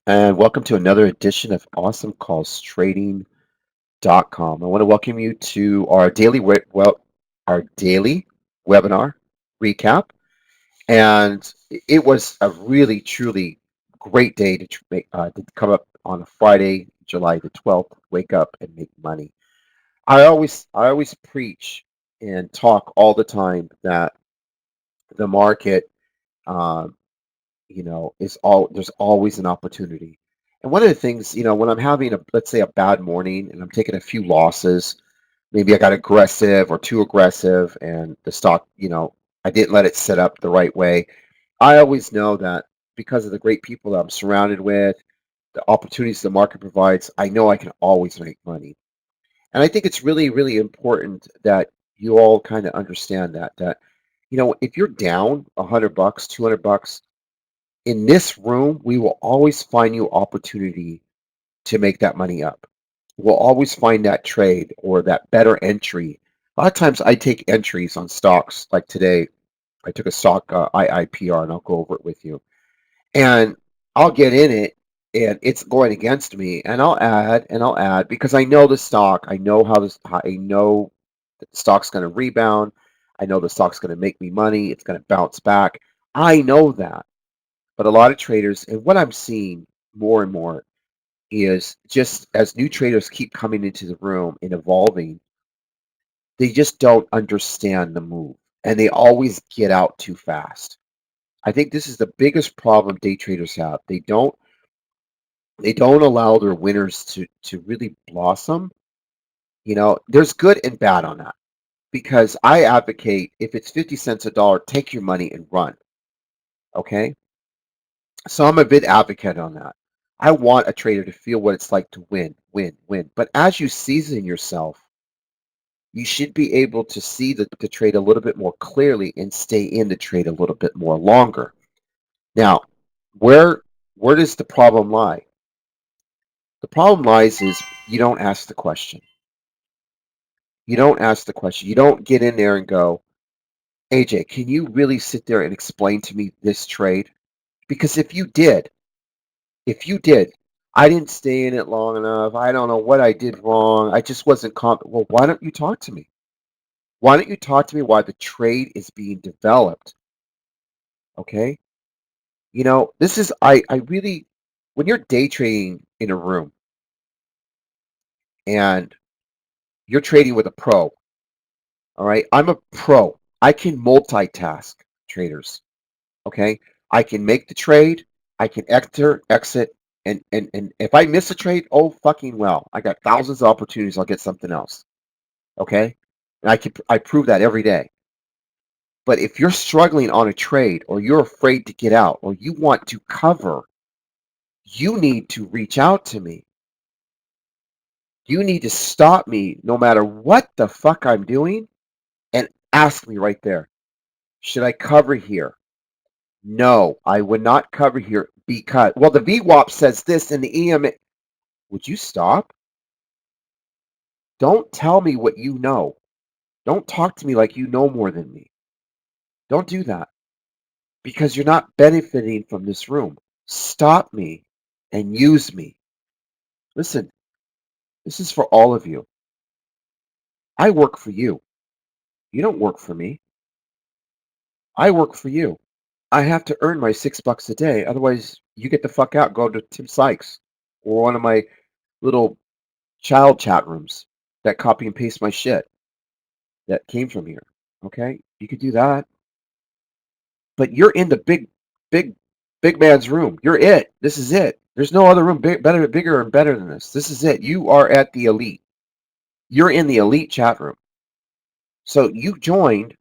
And welcome to another edition of Awesomecallstrading.com. I want to welcome you to our daily webinar recap. And it was a really, truly great day to come up on a Friday, July the 12th, wake up and make money. I always preach and talk all the time that the market, um, is all there's always an opportunity. And one of the things, when I'm having let's say a bad morning and I'm taking a few losses, maybe I got aggressive or too aggressive and the stock, I didn't let it set up the right way. I always know that because of the great people that I'm surrounded with, the opportunities the market provides, I know I can always make money. And I think it's really, really important that you all kind of understand that if you're down $100, $200, in this room, we will always find you opportunity to make that money up. We'll always find that trade or that better entry. A lot of times I take entries on stocks. Like today, I took a stock IIPR, and I'll go over it with you. And I'll get in it, and it's going against me, and I'll add because I know the stock. I know that the stock's going to rebound. I know the stock's going to make me money. It's going to bounce back. I know that. But a lot of traders, and what I'm seeing more and more is just as new traders keep coming into the room and evolving, they just don't understand the move and they always get out too fast. I think this is the biggest problem day traders have. They don't allow their winners to really blossom. There's good and bad on that because I advocate if it's 50 cents a dollar, take your money and run. Okay? So I'm a big advocate on that. I want a trader to feel what it's like to win, win, win. But as you season yourself, you should be able to see the trade a little bit more clearly and stay in the trade a little bit more longer. Now, where where does the problem lie? The problem lies is you don't ask the question. You don't ask the question. You don't get in there and go, AJ, can you really sit there and explain to me this trade? Because if you did, I didn't stay in it long enough. I don't know what I did wrong. I just wasn't confident. Well, why don't you talk to me? Why don't you talk to me while the trade is being developed? Okay. This is, I really, when you're day trading in a room and you're trading with a pro, all right, I'm a pro. I can multitask traders. Okay. I can make the trade, I can enter, exit, and if I miss a trade, oh fucking well. I got thousands of opportunities, I'll get something else. Okay. And I prove that every day. But if you're struggling on a trade or you're afraid to get out or you want to cover, you need to reach out to me. You need to stop me no matter what the fuck I'm doing and ask me right there. Should I cover here? No, I would not cover here because, well, the VWAP says this and the EMA. Would you stop? Don't tell me what you know. Don't talk to me like you know more than me. Don't do that because you're not benefiting from this room. Stop me and use me. Listen, this is for all of you. I work for you. You don't work for me. I work for you. I have to earn my $6 a day. Otherwise, you get the fuck out. Go to Tim Sykes or one of my little child chat rooms that copy and paste my shit that came from here. Okay, you could do that, but you're in the big, big man's room. You're it. This is it. There's no other room bigger and better than this. This is it. You are at the elite. You're in the elite chat room. So you joined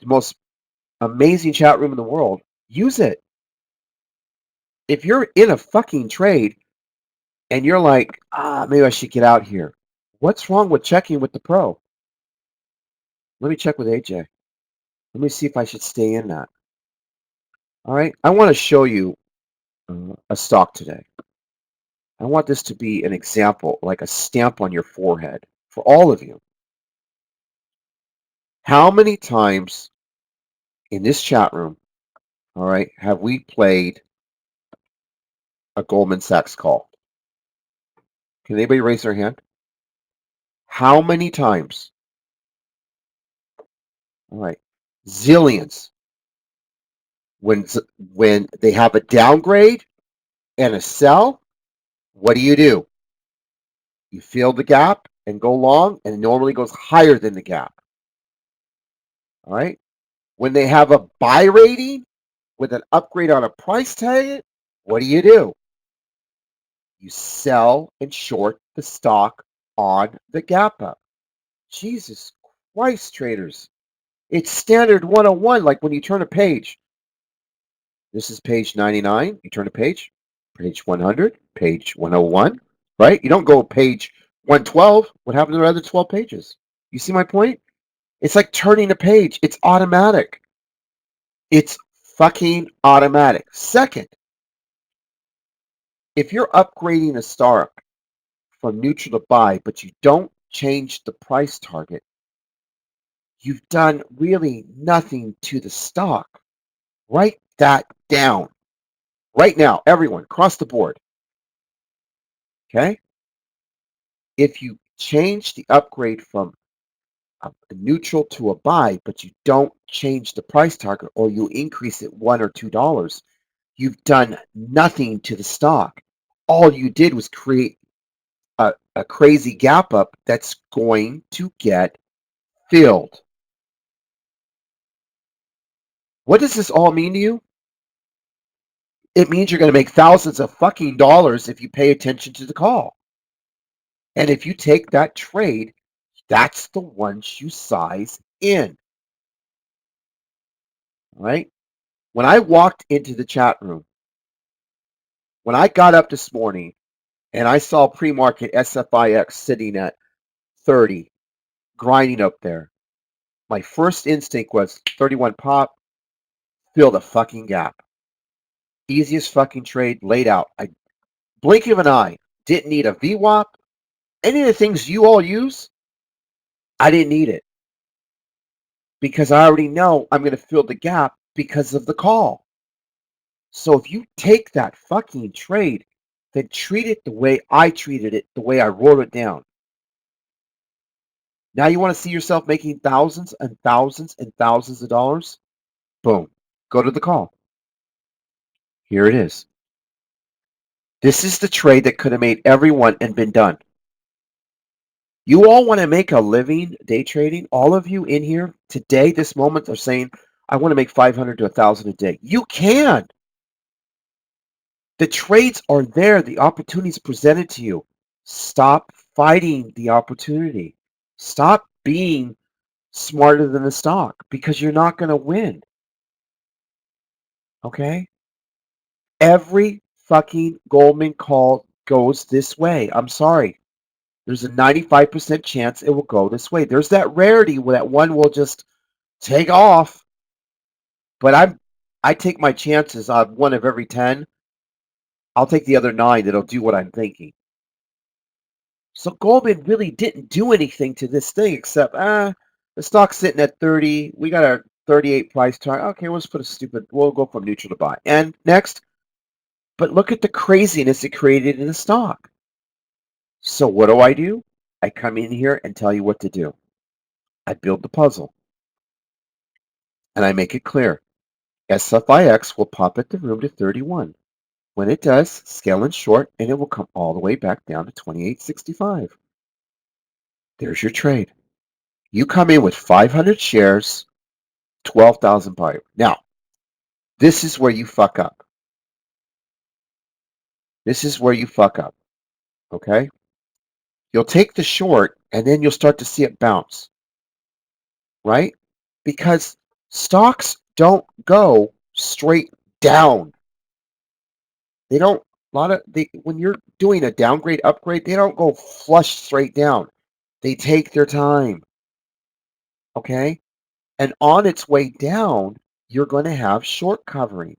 the most amazing chat room in the world. Use it. If you're in a fucking trade and you're like, maybe I should get out here. What's wrong with checking with the pro? Let me check with AJ. Let me see if I should stay in that. All right. I want to show you a stock today. I want this to be an example, like a stamp on your forehead for all of you. How many times in this chat room, all right, have we played a Goldman Sachs call? Can anybody raise their hand? How many times? All right. Zillions. When they have a downgrade and a sell, what do? You fill the gap and go long, and it normally goes higher than the gap. All right. When they have a buy rating with an upgrade on a price tag, what do? You sell and short the stock on the gap up. Jesus Christ, traders. It's standard 101, like when you turn a page. This is page 99. You turn a page 100, page 101, right? You don't go page 112. What happened to the other 12 pages? You see my point? It's like turning a page. It's automatic. It's fucking automatic. Second, if you're upgrading a stock from neutral to buy, but you don't change the price target, you've done really nothing to the stock. Write that down right now, everyone, across the board. Okay? If you change the upgrade from a neutral to a buy, but you don't change the price target or you increase it $1 or $2, you've done nothing to the stock. All you did was create a crazy gap up that's going to get filled. What does this all mean to you? It means you're going to make thousands of fucking dollars if you pay attention to the call. And if you take that trade, that's the ones you size in. All right? When I walked into the chat room, when I got up this morning and I saw pre-market SFIX sitting at 30, grinding up there, my first instinct was 31 pop, fill the fucking gap. Easiest fucking trade laid out. I blink of an eye. Didn't need a VWAP. Any of the things you all use, I didn't need it. Because I already know I'm going to fill the gap because of the call. So if you take that fucking trade, then treat it the way I treated it, the way I wrote it down. Now you want to see yourself making thousands and thousands and thousands of dollars? Boom. Go to the call. Here it is. This is the trade that could have made everyone and been done. You all want to make a living day trading? All of you in here today, this moment, are saying, I want to make 500 to 1,000 a day. You can. The trades are there. The opportunity is presented to you. Stop fighting the opportunity. Stop being smarter than the stock because you're not going to win. Okay? Every fucking Goldman call goes this way. I'm sorry. There's a 95% chance it will go this way. There's that rarity where that one will just take off. But I take my chances on one of every 10. I'll take the other 9 that'll do what I'm thinking. So Goldman really didn't do anything to this thing except, the stock's sitting at 30. We got our 38 price target. Okay, we'll go from neutral to buy. And next, but look at the craziness it created in the stock. So what do? I come in here and tell you what to do. I build the puzzle. And I make it clear. SFIX will pop at the room to 31. When it does, scale in short, and it will come all the way back down to 28.65. There's your trade. You come in with 500 shares, 12,000 buyer. Now, this is where you fuck up. This is where you fuck up. Okay? You'll take the short, and then you'll start to see it bounce. Right? Because stocks don't go straight down. They don't, when you're doing a downgrade, upgrade, they don't go flush straight down. They take their time. Okay? And on its way down, you're going to have short covering.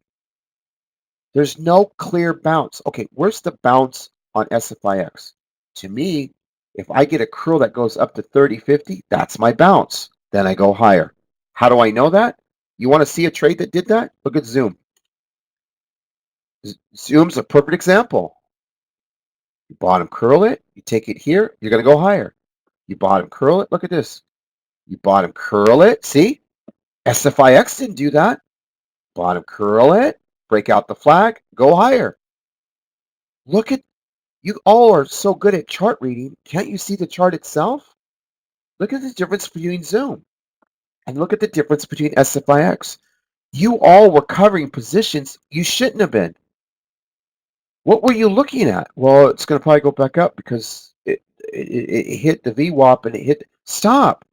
There's no clear bounce. Okay, where's the bounce on SFIX? To me, if I get a curl that goes up to 30.50, that's my bounce. Then I go higher. How do I know that? You want to see a trade that did that? Look at Zoom. Zoom's a perfect example. You bottom curl it, you take it here, you're going to go higher. You bottom curl it, look at this. You bottom curl it, see? SFIX didn't do that. Bottom curl it, break out the flag, go higher. Look at, you all are so good at chart reading. Can't you see the chart itself? Look at the difference between Zoom and look at the difference between SFIX. You all were covering positions you shouldn't have been. What were you looking at? Well, it's going to probably go back up because it hit the VWAP and it hit. Stop.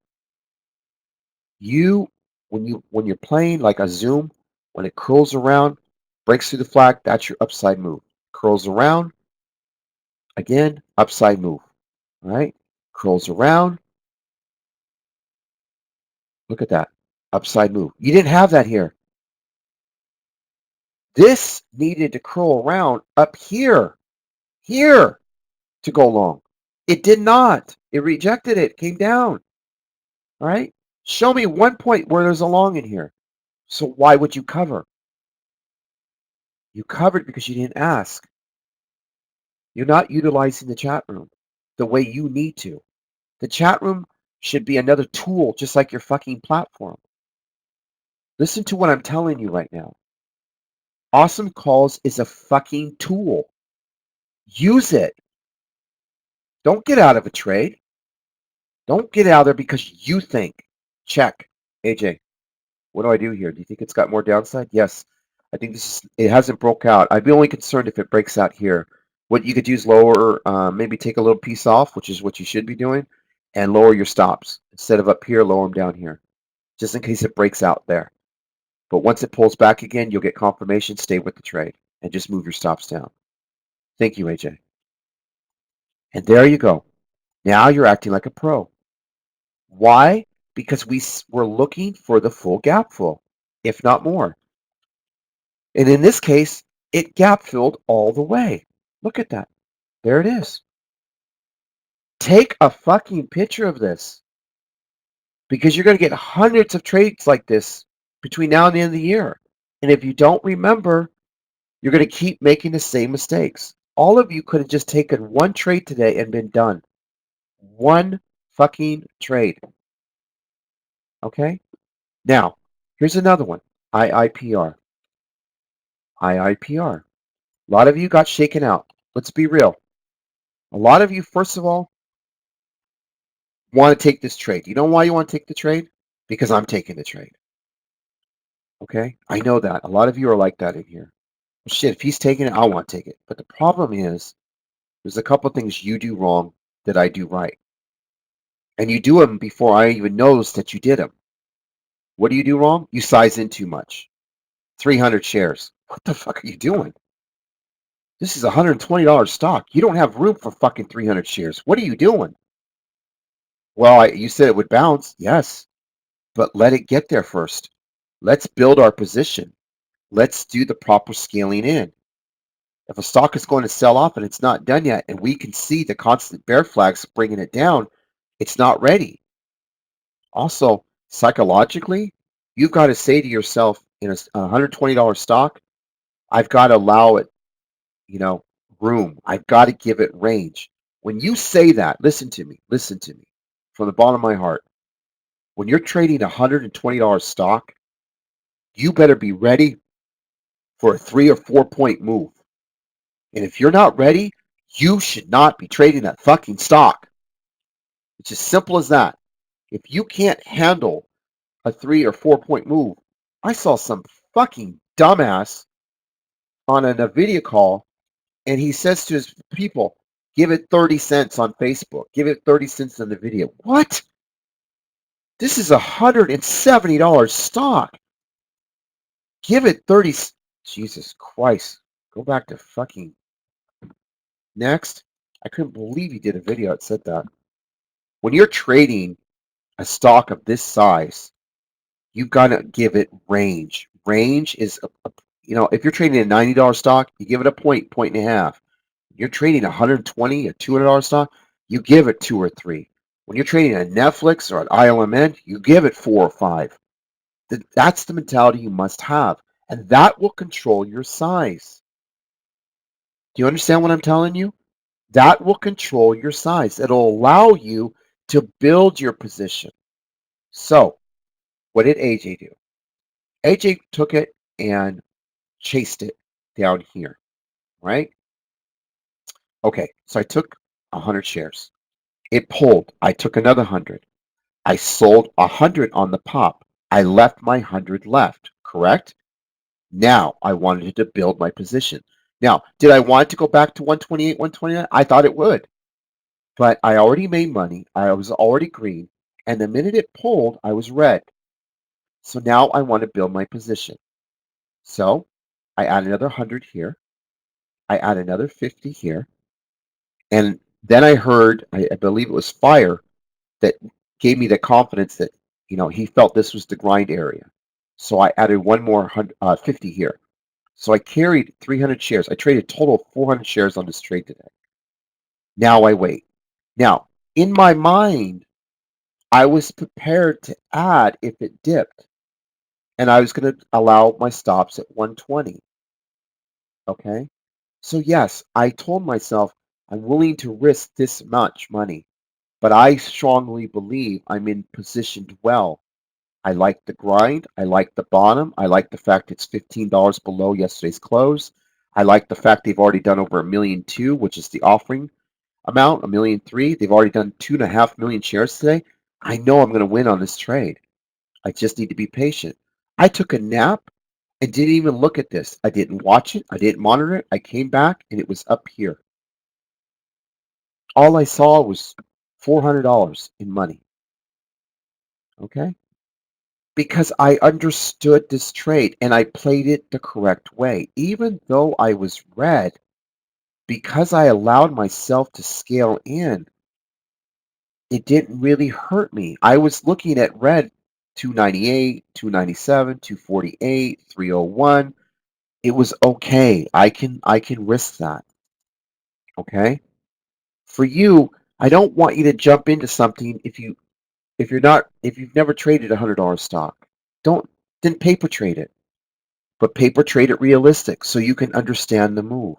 When you're playing like a Zoom, when it curls around, breaks through the flag, that's your upside move. Curls around, again, upside move. All right? Curls around. Look at that. Upside move. You didn't have that here. This needed to curl around up here to go long. It did not. It rejected it, came down. All right? Show me one point where there's a long in here. So why would you cover? You covered because you didn't ask. You're not utilizing the chat room the way you need to. The chat room should be another tool, just like your fucking platform. Listen to what I'm telling you right now. Awesome Calls is a fucking tool. Use it. Don't get out of a trade. Don't get out of there because you think. Check. AJ, what do I do here? Do you think it's got more downside? Yes. I think it hasn't broke out. I'd be only concerned if it breaks out here. What you could do is lower, maybe take a little piece off, which is what you should be doing, and lower your stops. Instead of up here, lower them down here, just in case it breaks out there. But once it pulls back again, you'll get confirmation, stay with the trade, and just move your stops down. Thank you, AJ. And there you go. Now you're acting like a pro. Why? Because we're looking for the full gap fill, if not more. And in this case, it gap filled all the way. Look at that. There it is. Take a fucking picture of this because you're going to get hundreds of trades like this between now and the end of the year. And if you don't remember, you're going to keep making the same mistakes. All of you could have just taken one trade today and been done. One fucking trade. Okay? Now, here's another one. IIPR. IIPR. A lot of you got shaken out. Let's be real. A lot of you, first of all, want to take this trade. You know why you want to take the trade? Because I'm taking the trade. Okay? I know that. A lot of you are like that in here. Well, shit, if he's taking it, I want to take it. But the problem is, there's a couple things you do wrong that I do right. And you do them before I even notice that you did them. What do you do wrong? You size in too much. 300 shares. What the fuck are you doing? This is a $120 stock. You don't have room for fucking 300 shares. What are you doing? Well, you said it would bounce. Yes. But let it get there first. Let's build our position. Let's do the proper scaling in. If a stock is going to sell off and it's not done yet, and we can see the constant bear flags bringing it down, it's not ready. Also, psychologically, you've got to say to yourself, in a $120 stock, I've got to allow it, room. I've got to give it range. When you say that, listen to me from the bottom of my heart. When you're trading a $120 stock, you better be ready for a 3 or 4 point move. And if you're not ready, you should not be trading that fucking stock. It's as simple as that. If you can't handle a 3 or 4 point move, I saw some fucking dumbass on a Nvidia call, and he says to his people, give it 30 cents on Facebook, give it 30 cents on the video. What? This is a $170 stock. Give it 30. Jesus Christ. Go back to fucking next. I couldn't believe he did a video that said that. When you're trading a stock of this size, you've got to give it range. Range is, if you're trading a $90 stock, you give it a point and a half. You're trading a $120, a $200 stock, you give it 2 or 3. When you're trading a Netflix or an ILMN, you give it 4 or 5. That's the mentality you must have, and that will control your size. Do you understand what I'm telling you? That will control your size. It'll allow you to build your position. So, what did AJ do? AJ took it and chased it down here, right? Okay, so I took 100 shares. It pulled. I took another 100. I sold 100 on the pop. I left my 100 left, correct? Now I wanted to build my position. Now, did I want it to go back to 128, 129? I thought it would, but I already made money. I was already green, and the minute it pulled, I was red. So now I want to build my position. So I add another 100 here. I add another 50 here. And then I heard, I believe it was Fire that gave me the confidence that, he felt this was the grind area. So I added one more 50 here. So I carried 300 shares. I traded a total of 400 shares on this trade today. Now I wait. Now, in my mind, I was prepared to add if it dipped, and I was going to allow my stops at 120. Okay. So, yes, I told myself I'm willing to risk this much money, but I strongly believe I'm in positioned well. I like the grind. I like the bottom. I like the fact it's $15 below yesterday's close. I like the fact they've already done over 1,000,002, which is the offering amount, 1,000,003. They've already done 2.5 million shares today. I know I'm going to win on this trade. I just need to be patient. I took a nap and didn't even look at this. I didn't watch it. I didn't monitor it. I came back and it was up here. All I saw was $400 in money. Okay. Because I understood this trade and I played it the correct way. Even though I was red, because I allowed myself to scale in, it didn't really hurt me. I was looking at red 298, 297, 248, 301. It was okay. I can risk that. Okay? For you, I don't want you to jump into something if you've never traded $100 stock. Don't then paper trade it. But paper trade it realistic so you can understand the move.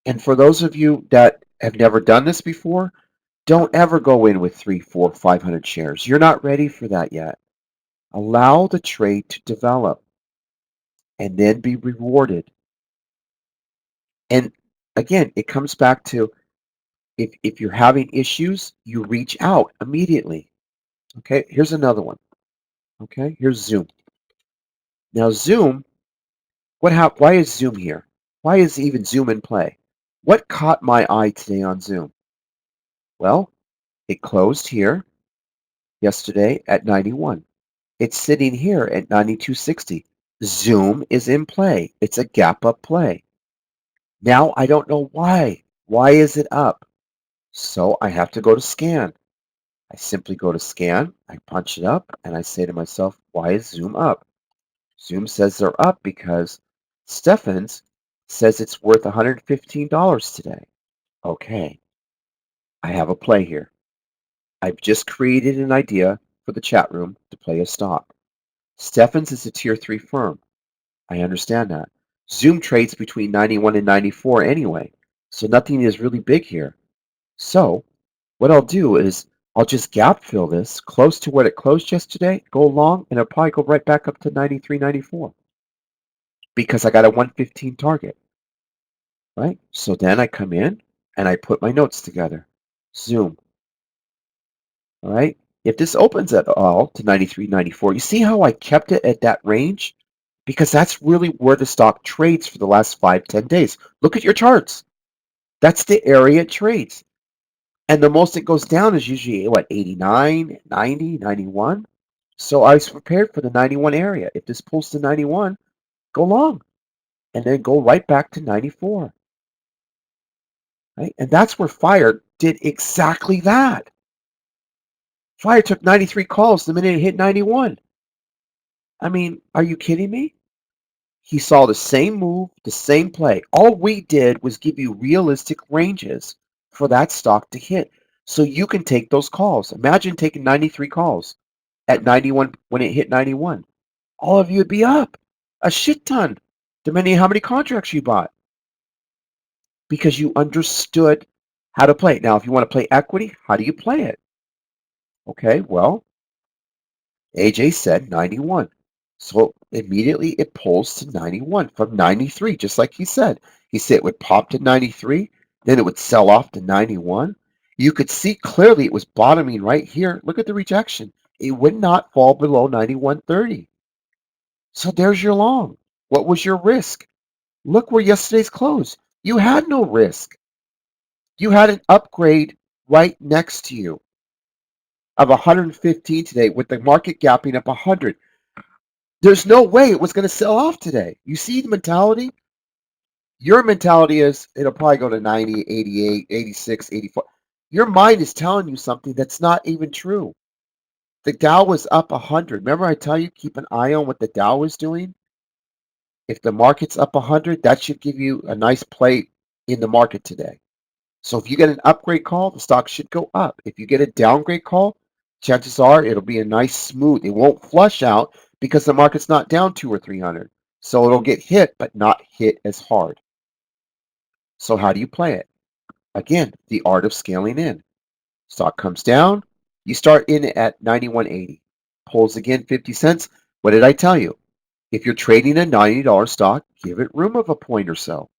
And for those of you that have never done this before, don't ever go in with 3, 4, 500 shares. You're not ready for that yet. Allow the trade to develop and then be rewarded. And again, it comes back to if you're having issues, you reach out immediately. Okay, here's another one. Okay, here's Zoom. Now, Zoom, why is Zoom here? Why is even Zoom in play? What caught my eye today on Zoom? Well, it closed here yesterday at 91. It's sitting here at 92.60. Zoom is in play. It's a gap up play. Now I don't know why. Why is it up? So I have to go to scan. I simply go to scan, I punch it up, and I say to myself, why is Zoom up? Zoom says they're up because Stephens says it's worth $115 today. Okay, I have a play here. I've just created an idea for the chat room to play a stock. Stephens is a tier 3 firm. I understand that. Zoom trades between 91 and 94 anyway, so nothing is really big here. So what I'll do is I'll just gap fill this close to what it closed yesterday, go long, and it'll probably go right back up to 93, 94 because I got a 115 target, right? So then I come in and I put my notes together. Zoom, all right? If this opens at all to 93, 94, you see how I kept it at that range? Because that's really where the stock trades for the last 5, 10 days. Look at your charts. That's the area it trades. And the most it goes down is usually, what, 89, 90, 91? So I was prepared for the 91 area. If this pulls to 91, go long and then go right back to 94. Right? And that's where Fire did exactly that. Fire took 93 calls the minute it hit 91. I mean, are you kidding me? He saw the same move, the same play. All we did was give you realistic ranges for that stock to hit so you can take those calls. Imagine taking 93 calls at 91 when it hit 91. All of you would be up a shit ton, depending on how many contracts you bought. because you understood how to play it. Now, if you want to play equity, how do you play it? Okay, well, AJ said 91. So immediately it pulls to 91 from 93, just like he said. He said it would pop to 93, then it would sell off to 91. You could see clearly it was bottoming right here. Look at the rejection. It would not fall below 91.30. So there's your long. What was your risk? Look where yesterday's closed. You had no risk. You had an upgrade right next to you of 115 today with the market gapping up 100. There's no way it was going to sell off today. You see the mentality? Your mentality is it'll probably go to 90, 88, 86, 84. Your mind is telling you something that's not even true. The Dow was up 100. Remember I tell you keep an eye on what the Dow is doing? If the market's up 100, that should give you a nice play in the market today. So if you get an upgrade call, the stock should go up. If you get a downgrade call, chances are it'll be a nice smooth. It won't flush out because the market's not down 2 or 300. So it'll get hit, but not hit as hard. So how do you play it? Again, the art of scaling in. Stock comes down, you start in at 91.80. Pulls again 50 cents. What did I tell you? If you're trading a $90 stock, give it room of a point or so.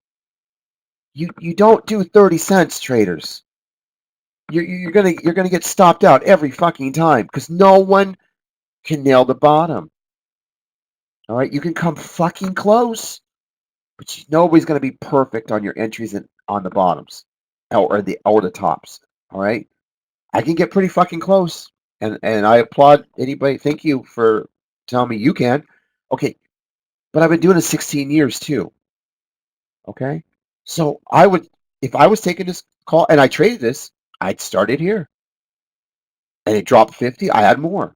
You don't do 30 cents, traders. You're gonna get stopped out every fucking time because no one can nail the bottom. All right, you can come fucking close, but nobody's gonna be perfect on your entries and on the bottoms or the tops. All right, I can get pretty fucking close, and I applaud anybody. Thank you for telling me you can. Okay, but I've been doing it 16 years too. Okay, so I would if I was taking this call and I traded this, I'd start it here, and it dropped 50. I had more.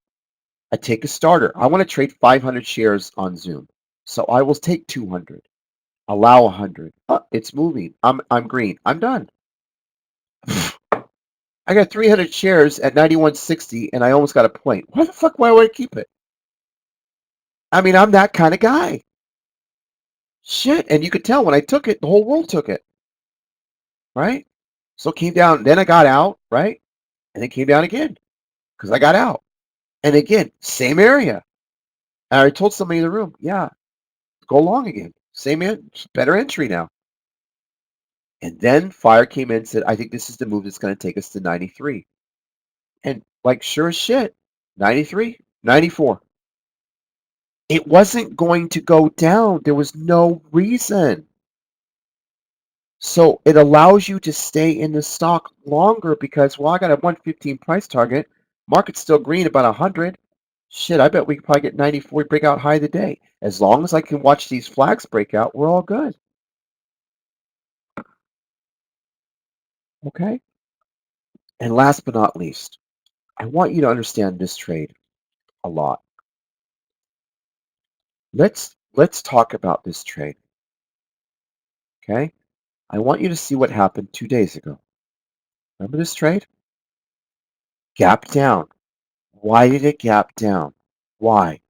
I take a starter. I want to trade 500 shares on Zoom. So I will take 200, allow 100. Oh, it's moving. I'm green. I'm done. I got 300 shares at 91.60 and I almost got a point. Why the fuck would I keep it? I mean, I'm that kind of guy. Shit. And you could tell when I took it, the whole world took it. Right? So it came down. Then I got out. Right? And it came down again because I got out. And again, same area. And I told somebody in the room, yeah, go long again. Better entry now. And then Fire came in and said, I think this is the move that's going to take us to 93. And like sure as shit, 93, 94. It wasn't going to go down. There was no reason. So it allows you to stay in the stock longer because, well, I got a 115 price target. Market's still green about 100. Shit, I bet we could probably get 94 breakout high of the day. As long as I can watch these flags break out, we're all good. Okay? And last but not least, I want you to understand this trade a lot. Let's talk about this trade. Okay? I want you to see what happened 2 days ago. Remember this trade? Gap down. Why did it gap down? Why?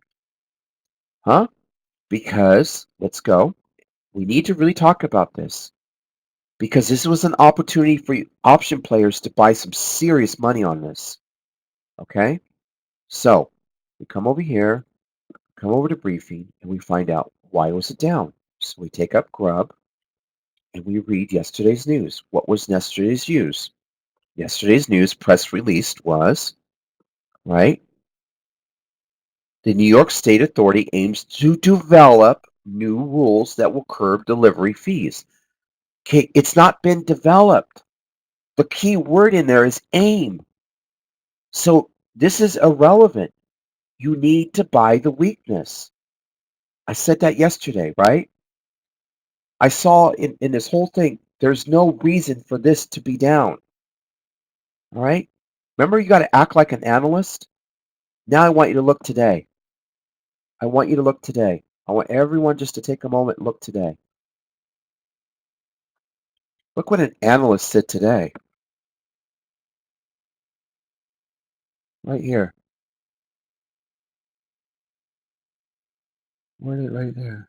Huh? Because, let's go. We need to really talk about this. Because this was an opportunity for option players to buy some serious money on this. Okay? So, we come over here, come over to briefing, and we find out why was it down. So we take up Grub and we read yesterday's news. What was yesterday's news? Yesterday's news press release was, right? The New York State Authority aims to develop new rules that will curb delivery fees. Okay, it's not been developed. The key word in there is aim. So this is irrelevant. You need to buy the weakness. I said that yesterday, right? I saw in this whole thing, there's no reason for this to be down. All right? Remember, you got to act like an analyst? Now I want you to look today. I want you to look today. I want everyone just to take a moment and look today. Look what an analyst said today. Right here. Right there.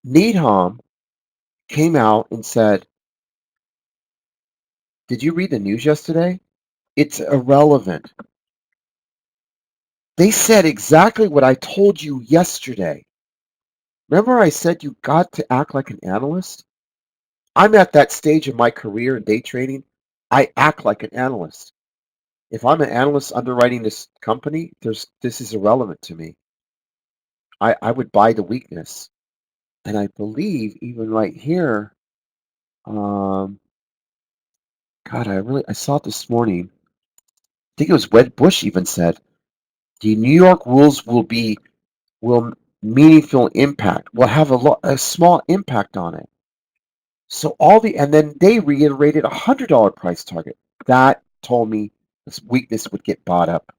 Needham came out and said, "Did you read the news yesterday? It's irrelevant." They said exactly what I told you yesterday. Remember I said you got to act like an analyst? I'm at that stage of my career in day trading. I act like an analyst. If I'm an analyst underwriting this company, this is irrelevant to me. I would buy the weakness. And I believe even right here, um, God, I saw it this morning. I think it was Wed Bush even said the New York rules will meaningful impact, will have a small impact on it. So and then they reiterated $100 price target. That told me this weakness would get bought up.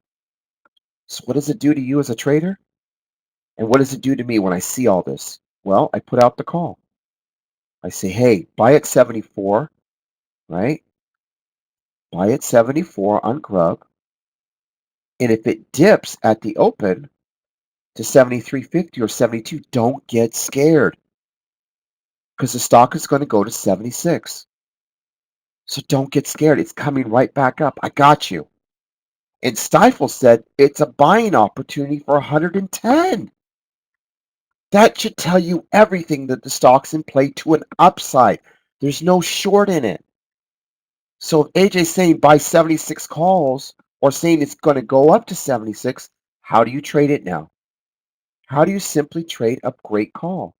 So what does it do to you as a trader? And what does it do to me when I see all this? Well, I put out the call. I say, hey, buy at 74, right? Buy at 74 on Grub. And if it dips at the open to 73.50 or 72, don't get scared because the stock is going to go to 76. So don't get scared. It's coming right back up. I got you. And Stifel said it's a buying opportunity for 110. That should tell you everything that the stock's in play to an upside. There's no short in it. So if AJ's saying buy 76 calls or saying it's going to go up to 76, how do you trade it now? How do you simply trade a great call?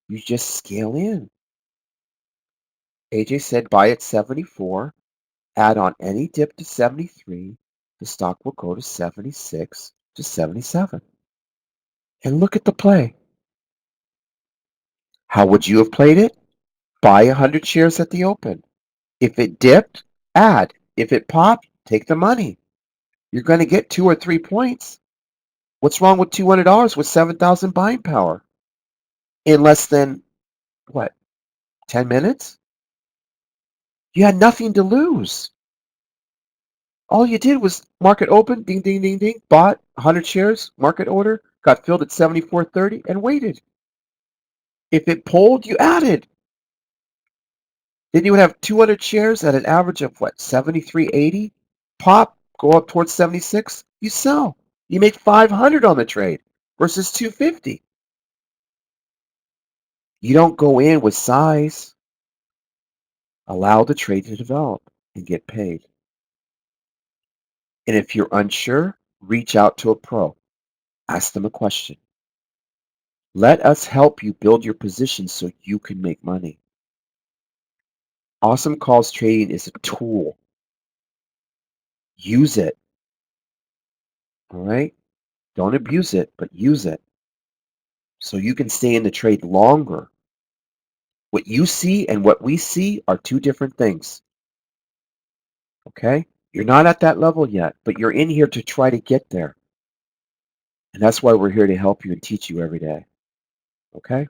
You just scale in. AJ said buy at 74, add on any dip to 73, the stock will go to 76 to 77. And look at the play. How would you have played it? Buy 100 shares at the open. If it dipped, add. If it popped, take the money. You're going to get 2 or 3 points. What's wrong with $200 with 7,000 buying power? In less than, what, 10 minutes? You had nothing to lose. All you did was market open, ding, ding, ding, ding, bought 100 shares, market order, got filled at 74.30 and waited. If it pulled, you added. Then you would have 200 shares at an average of what, 73.80? Pop, go up towards 76, you sell. You make 500 on the trade versus 250. You don't go in with size. Allow the trade to develop and get paid. And if you're unsure, reach out to a pro. Ask them a question. Let us help you build your position so you can make money. Awesome Calls Trading is a tool. Use it. All right? Don't abuse it, but use it so you can stay in the trade longer. What you see and what we see are two different things. Okay? You're not at that level yet, but you're in here to try to get there. And that's why we're here to help you and teach you every day. Okay?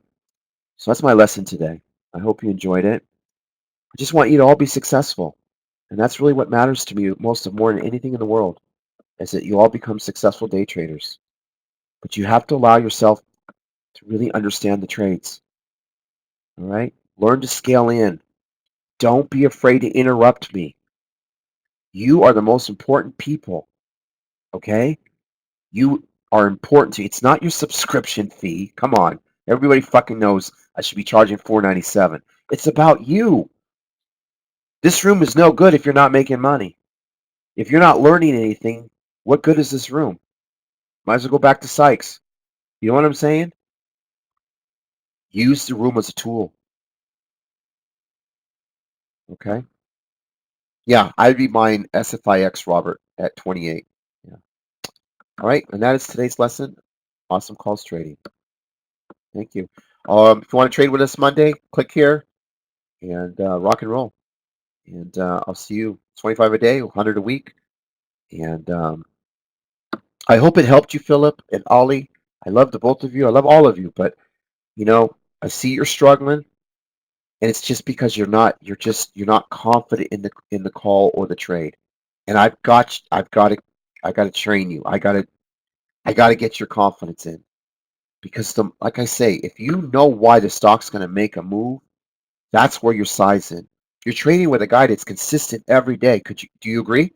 So that's my lesson today. I hope you enjoyed it. I just want you to all be successful. And that's really what matters to me more than anything in the world, is that you all become successful day traders. But you have to allow yourself to really understand the trades. All right? Learn to scale in. Don't be afraid to interrupt me. You are the most important people. Okay? You are important to you. It's not your subscription fee. Come on. Everybody fucking knows I should be charging $4.97. It's about you. This room is no good if you're not making money. If you're not learning anything, what good is this room? Might as well go back to Sykes. You know what I'm saying? Use the room as a tool. Okay? Yeah, I'd be buying SFIX, Robert, at 28. Yeah. All right, and that is today's lesson. Awesome Calls Trading. Thank you. If you want to trade with us Monday, click here and rock and roll. And I'll see you 25 a day, 100 a week. And I hope it helped you, Philip and Ollie. I love the both of you. I love all of you. But, I see you're struggling. And it's just because you're not confident in the call or the trade. And I've got to train you. I got to get your confidence in. because like I say, if you know why the stock's going to make a move, that's where you're sizing. You're trading with a guy that's consistent every day. Do you agree?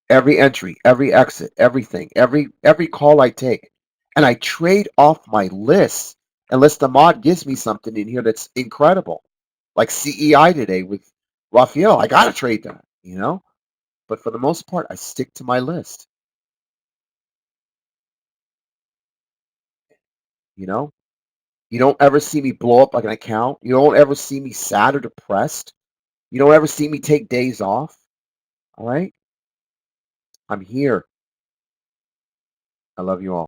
Every entry, every exit, everything, every call I take, and I trade off my list unless the mod gives me something in here that's incredible, like CEI today with Raphael. I gotta trade that. But for the most part, I stick to my list. You know, you don't ever see me blow up like an account. You don't ever see me sad or depressed. You don't ever see me take days off. All right, I'm here. I love you all.